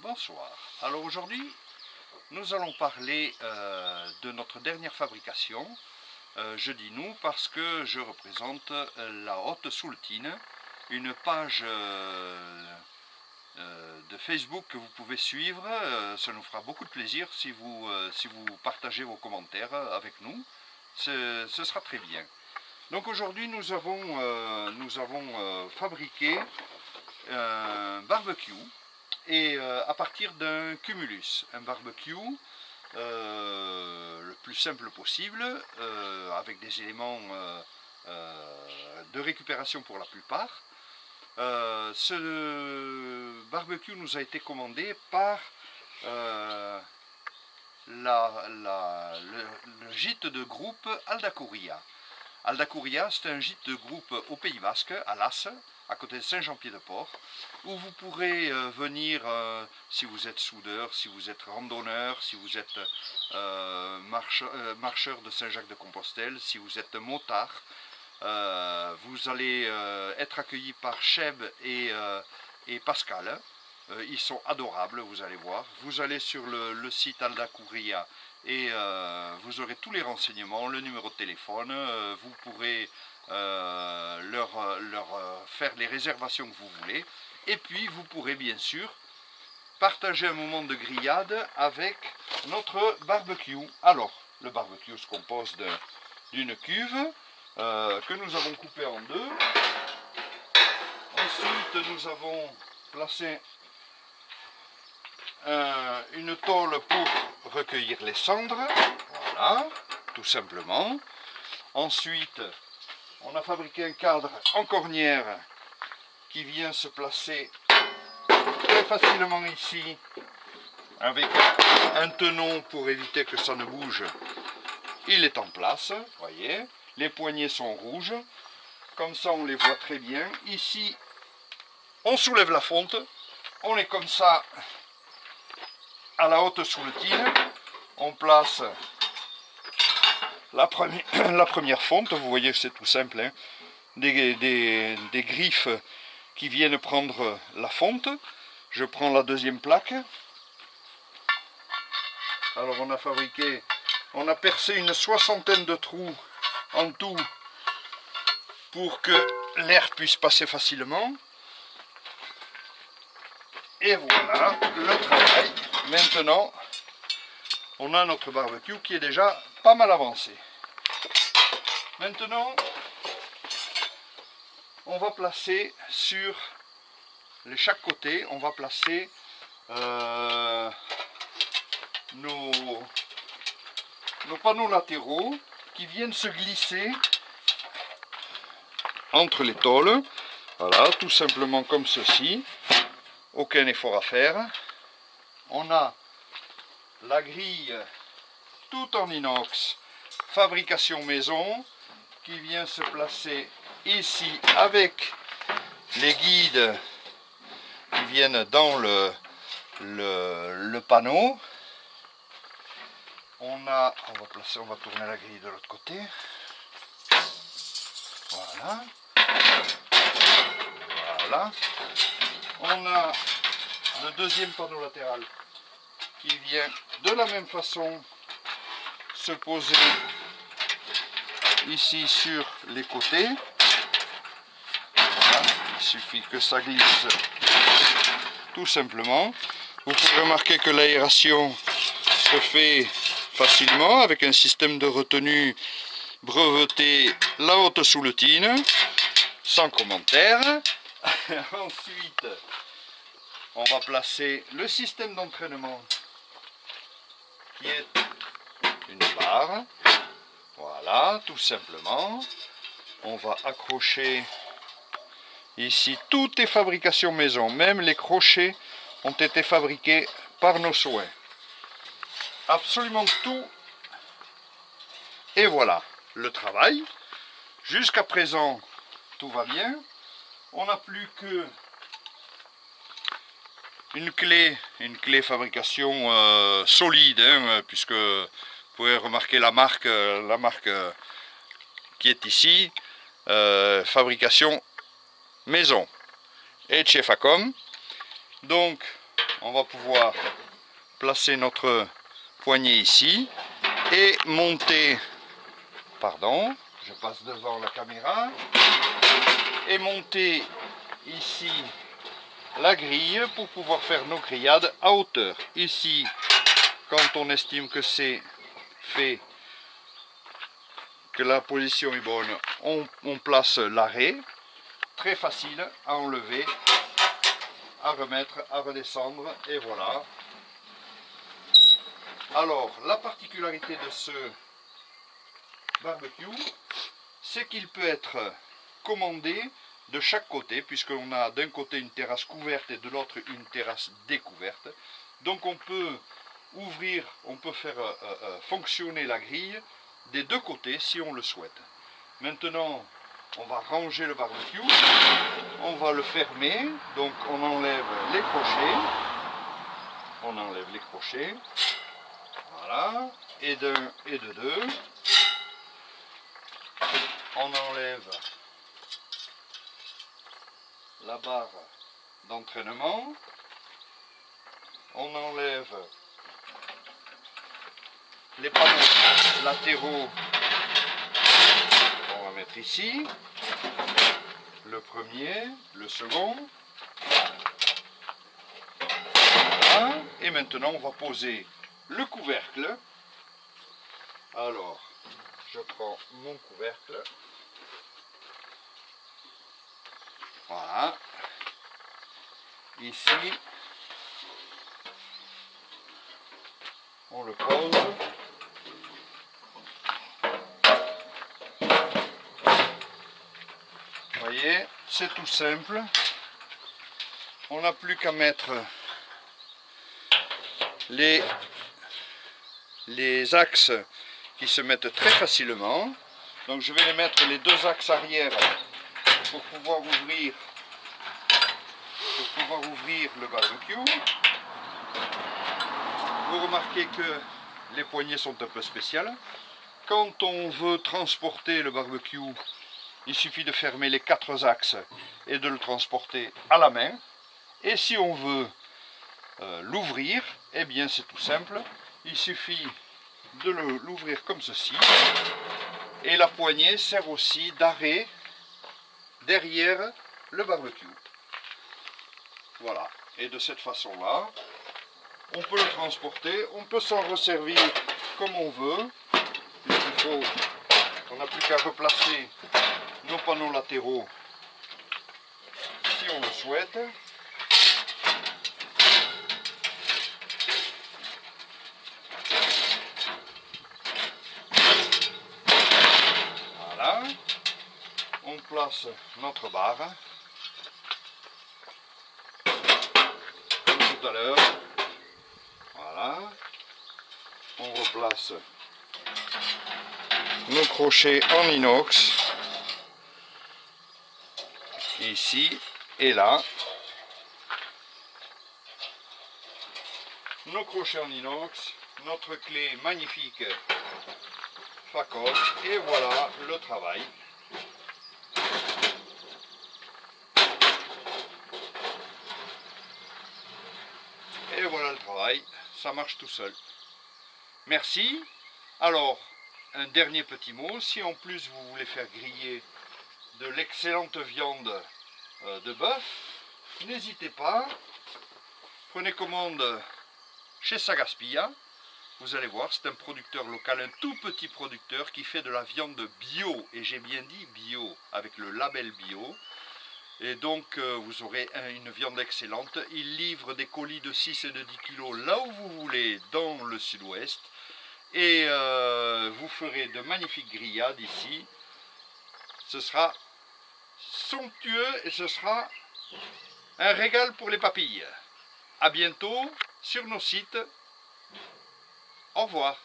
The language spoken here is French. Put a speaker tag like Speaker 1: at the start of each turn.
Speaker 1: Bonsoir. Alors aujourd'hui, nous allons parler de notre dernière fabrication. Je dis nous parce que je représente la Haute-Soultine, une page de Facebook que vous pouvez suivre. Ça nous fera beaucoup de plaisir si vous partagez vos commentaires avec nous. Ce sera très bien. Donc aujourd'hui, nous avons fabriqué un barbecue. Et à partir d'un cumulus, un barbecue le plus simple possible, avec des éléments de récupération pour la plupart. Ce barbecue nous a été commandé par le gîte de groupe Aldakouria. Aldakouria, c'est un gîte de groupe au Pays Basque, à Las, à côté de Saint-Jean-Pied-de-Port, où vous pourrez venir si vous êtes soudeur, si vous êtes randonneur, si vous êtes marcheur de Saint-Jacques-de-Compostelle, si vous êtes motard. Vous allez être accueillis par Cheb et Pascal. Ils sont adorables, vous allez voir. Vous allez sur le site Aldakouria et vous aurez tous les renseignements, le numéro de téléphone. Vous pourrez leur faire les réservations que vous voulez. Et puis vous pourrez bien sûr partager un moment de grillade avec notre barbecue. Alors, le barbecue se compose d'une cuve que nous avons coupée en deux. Ensuite, nous avons placé une tôle pour recueillir les cendres. Voilà, tout simplement. Ensuite, on a fabriqué un cadre en cornière qui vient se placer très facilement ici avec un tenon pour éviter que ça ne bouge. Il est en place, voyez. Les poignées sont rouges, comme ça on les voit très bien. Ici, on soulève la fonte, on est comme ça à la Haute-Soultine. On place la première fonte, vous voyez que c'est tout simple, hein. Des griffes qui viennent prendre la fonte. Je prends la deuxième plaque. Alors on a percé une soixantaine de trous en tout pour que l'air puisse passer facilement. Et voilà le travail. Maintenant, on a notre barbecue qui est déjà pas mal avancé. Maintenant, on va placer sur chaque côté, on va placer nos panneaux latéraux qui viennent se glisser entre les tôles. Voilà, tout simplement comme ceci. Aucun effort à faire. On a la grille tout en inox, fabrication maison, qui vient se placer ici avec les guides qui viennent dans le panneau. On va tourner la grille de l'autre côté. Voilà. Voilà. On a le deuxième panneau latéral qui vient de la même façon se poser ici sur les côtés. Voilà. Il suffit que ça glisse tout simplement. Vous pouvez remarquer que l'aération se fait facilement avec un système de retenue breveté la Haute-Soultine, sans commentaire. Ensuite, on va placer le système d'entraînement qui est une barre. Voilà, tout simplement. On va accrocher ici. Tout est fabrication maison. Même les crochets ont été fabriqués par nos soins. Absolument tout. Et voilà le travail. Jusqu'à présent, tout va bien. On n'a plus que une clé fabrication solide, hein, puisque vous pouvez remarquer la marque qui est ici, fabrication maison et chez Facom. Donc on va pouvoir placer notre poignée ici et monter, pardon, je passe devant la caméra, et monter ici la grille pour pouvoir faire nos grillades à hauteur. Ici, quand on estime que c'est fait, que la position est bonne, on place l'arrêt. Très facile à enlever, à remettre, à redescendre, et voilà. Alors, la particularité de ce barbecue, c'est qu'il peut être commandé de chaque côté, puisqu'on a d'un côté une terrasse couverte et de l'autre une terrasse découverte. Donc on peut ouvrir, on peut faire fonctionner la grille des deux côtés si on le souhaite. Maintenant, on va ranger le barbecue, on va le fermer, donc on enlève les crochets, voilà, et d'un et de deux, on enlève la barre d'entraînement, on enlève les panneaux latéraux, on va mettre ici, le premier, le second, voilà. Et maintenant on va poser le couvercle. Alors, je prends mon couvercle, voilà, ici, on le pose, vous voyez, c'est tout simple, on n'a plus qu'à mettre les axes qui se mettent très facilement. Donc je vais les mettre les deux axes arrière pour pouvoir ouvrir le barbecue. Vous remarquez que les poignées sont un peu spéciales. Quand on veut transporter le barbecue, il suffit de fermer les quatre axes et de le transporter à la main. Et si on veut l'ouvrir, eh bien c'est tout simple. Il suffit de l'ouvrir comme ceci. Et la poignée sert aussi d'arrêt derrière le barbecue. Voilà. Et de cette façon-là, on peut le transporter, on peut s'en resservir comme on veut. On n'a plus qu'à replacer nos panneaux latéraux si on le souhaite. Voilà. On place notre barre. Comme tout à l'heure. Voilà. On replace nos crochets en inox. Ici et là. Nos crochets en inox. Notre clé magnifique Facol. Et voilà le travail. Et voilà le travail, ça marche tout seul. Merci. Alors, un dernier petit mot, si en plus vous voulez faire griller de l'excellente viande de bœuf, n'hésitez pas, prenez commande chez Sagaspia. Vous allez voir, c'est un producteur local, un tout petit producteur qui fait de la viande bio, et j'ai bien dit bio, avec le label bio. Et donc vous aurez une viande excellente. Il livre des colis de 6 et de 10 kg là où vous voulez dans le sud-ouest. Et vous ferez de magnifiques grillades ici. Ce sera somptueux et ce sera un régal pour les papilles. A bientôt sur nos sites. Au revoir.